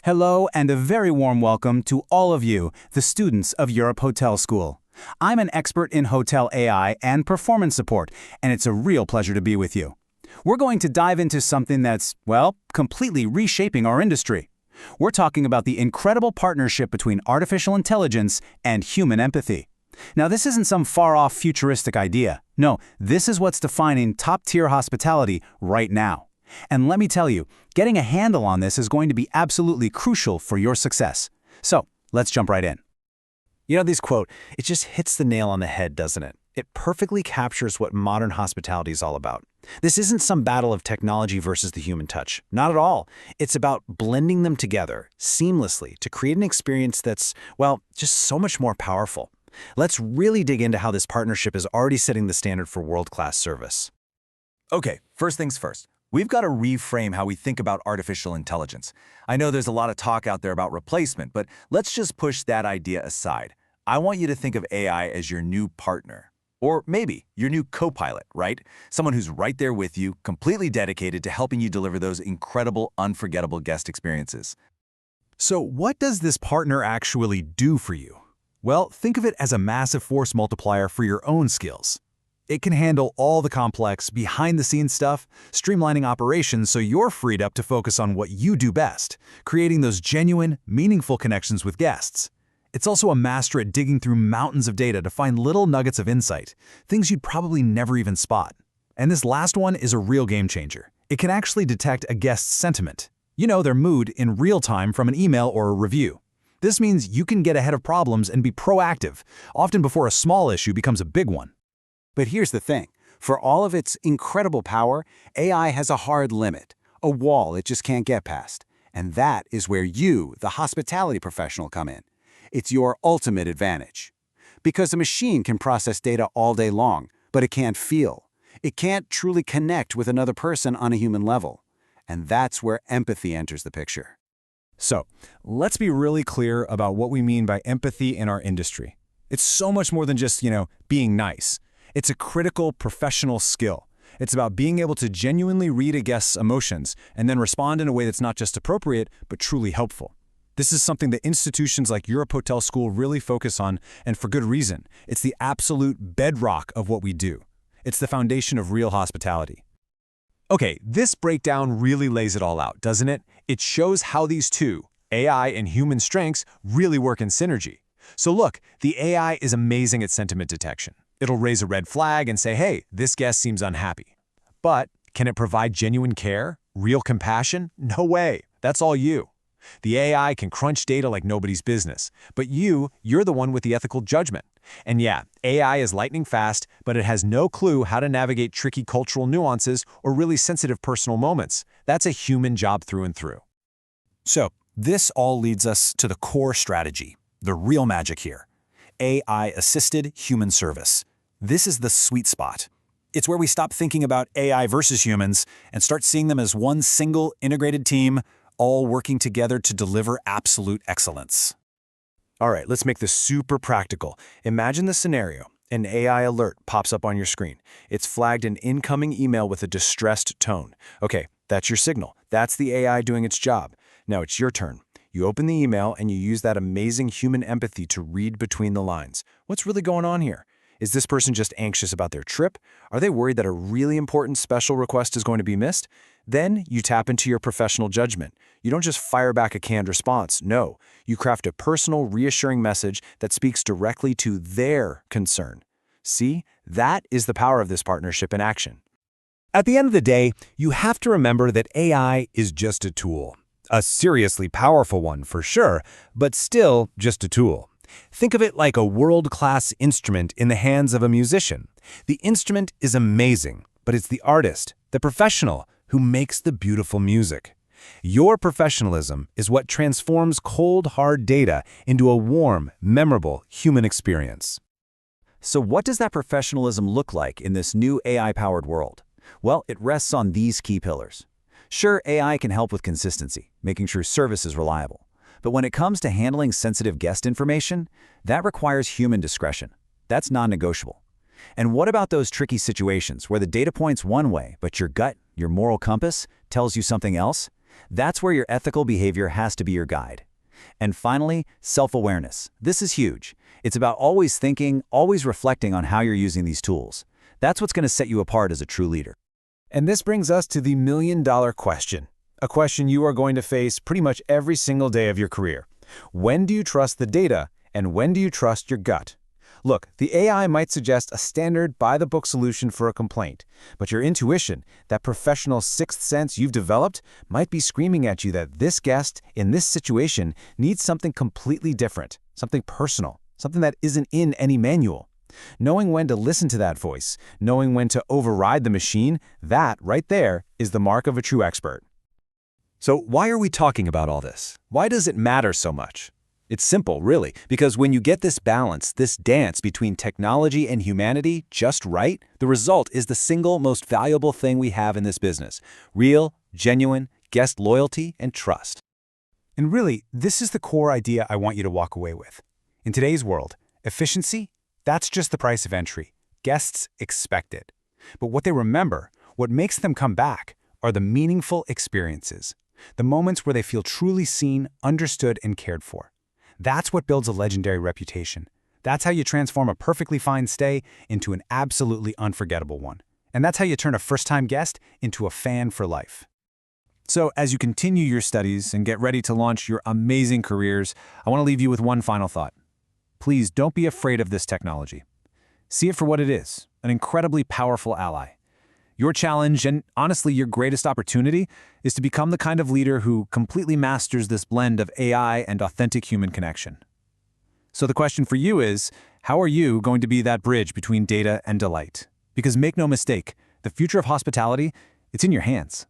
Hello and a very warm welcome to all of you, the students of Europe Hotel School. I'm an expert in hotel AI and performance support, and it's a real pleasure to be with you. We're going to dive into something that's, well, completely reshaping our industry. We're talking about the incredible partnership between artificial intelligence and human empathy. Now, this isn't some far-off futuristic idea. No, this is what's defining top-tier hospitality right now. And let me tell you, getting a handle on this is going to be absolutely crucial for your success. So, let's jump right in. You know, this quote, it just hits the nail on the head, doesn't it? It perfectly captures what modern hospitality is all about. This isn't some battle of technology versus the human touch. Not at all. It's about blending them together seamlessly to create an experience that's, well, just so much more powerful. Let's really dig into how this partnership is already setting the standard for world-class service. Okay, first things first. We've got to reframe how we think about artificial intelligence. I know there's a lot of talk out there about replacement, but let's just push that idea aside. I want you to think of AI as your new partner. Or maybe your new co-pilot, right? Someone who's right there with you, completely dedicated to helping you deliver those incredible, unforgettable guest experiences. So what does this partner actually do for you? Well, think of it as a massive force multiplier for your own skills. It can handle all the complex, behind-the-scenes stuff, streamlining operations so you're freed up to focus on what you do best, creating those genuine, meaningful connections with guests. It's also a master at digging through mountains of data to find little nuggets of insight, things you'd probably never even spot. And this last one is a real game changer. It can actually detect a guest's sentiment, their mood, in real time from an email or a review. This means you can get ahead of problems and be proactive, often before a small issue becomes a big one. But here's the thing. For all of its incredible power, AI has a hard limit, a wall it just can't get past. And that is where you, the hospitality professional, come in. It's your ultimate advantage. Because a machine can process data all day long, but it can't feel. It can't truly connect with another person on a human level. And that's where empathy enters the picture. So, let's be really clear about what we mean by empathy in our industry. It's so much more than just, being nice. It's a critical professional skill. It's about being able to genuinely read a guest's emotions and then respond in a way that's not just appropriate, but truly helpful. This is something that institutions like Europe Hotel School really focus on, and for good reason. It's the absolute bedrock of what we do. It's the foundation of real hospitality. Okay, this breakdown really lays it all out, doesn't it? It shows how these two, AI and human strengths, really work in synergy. So look, the AI is amazing at sentiment detection. It'll raise a red flag and say, hey, this guest seems unhappy. But can it provide genuine care, real compassion? No way. That's all you. The AI can crunch data like nobody's business, but you're the one with the ethical judgment. And yeah, AI is lightning fast, but it has no clue how to navigate tricky cultural nuances or really sensitive personal moments. That's a human job through and through. So, this all leads us to the core strategy, the real magic here. AI-assisted human service. This is the sweet spot. It's where we stop thinking about AI versus humans and start seeing them as one single integrated team, all working together to deliver absolute excellence. All right, let's make this super practical. Imagine the scenario. An AI alert pops up on your screen. It's flagged an incoming email with a distressed tone. Okay, that's your signal. That's the AI doing its job. Now it's your turn. You open the email and you use that amazing human empathy to read between the lines. What's really going on here? Is this person just anxious about their trip? Are they worried that a really important special request is going to be missed? Then you tap into your professional judgment. You don't just fire back a canned response. No, you craft a personal, reassuring message that speaks directly to their concern. See, that is the power of this partnership in action. At the end of the day, you have to remember that AI is just a tool. A seriously powerful one for sure, but still just a tool. Think of it like a world-class instrument in the hands of a musician. The instrument is amazing, but it's the artist, the professional, who makes the beautiful music. Your professionalism is what transforms cold, hard data into a warm, memorable human experience. So what does that professionalism look like in this new AI-powered world? Well, it rests on these key pillars. Sure, AI can help with consistency, making sure service is reliable. But when it comes to handling sensitive guest information, that requires human discretion. That's non-negotiable. And what about those tricky situations where the data point's one way, but your gut, your moral compass, tells you something else? That's where your ethical behavior has to be your guide. And finally, self-awareness. This is huge. It's about always thinking, always reflecting on how you're using these tools. That's what's going to set you apart as a true leader. And this brings us to the million-dollar question, a question you are going to face pretty much every single day of your career. When do you trust the data, and when do you trust your gut? Look, the AI might suggest a standard by-the-book solution for a complaint, but your intuition, that professional sixth sense you've developed, might be screaming at you that this guest, in this situation, needs something completely different, something personal, something that isn't in any manual. Knowing when to listen to that voice, knowing when to override the machine, that, right there, is the mark of a true expert. So why are we talking about all this? Why does it matter so much? It's simple, really, because when you get this balance, this dance between technology and humanity just right, the result is the single most valuable thing we have in this business: real, genuine, guest loyalty and trust. And really, this is the core idea I want you to walk away with. In today's world, efficiency, that's just the price of entry. Guests expect it. But what they remember, what makes them come back, are the meaningful experiences, the moments where they feel truly seen, understood, and cared for. That's what builds a legendary reputation. That's how you transform a perfectly fine stay into an absolutely unforgettable one. And that's how you turn a first-time guest into a fan for life. So, as you continue your studies and get ready to launch your amazing careers, I want to leave you with one final thought. Please don't be afraid of this technology. See it for what it is, an incredibly powerful ally. Your challenge, and honestly your greatest opportunity, is to become the kind of leader who completely masters this blend of AI and authentic human connection. So the question for you is, how are you going to be that bridge between data and delight? Because make no mistake, the future of hospitality, it's in your hands.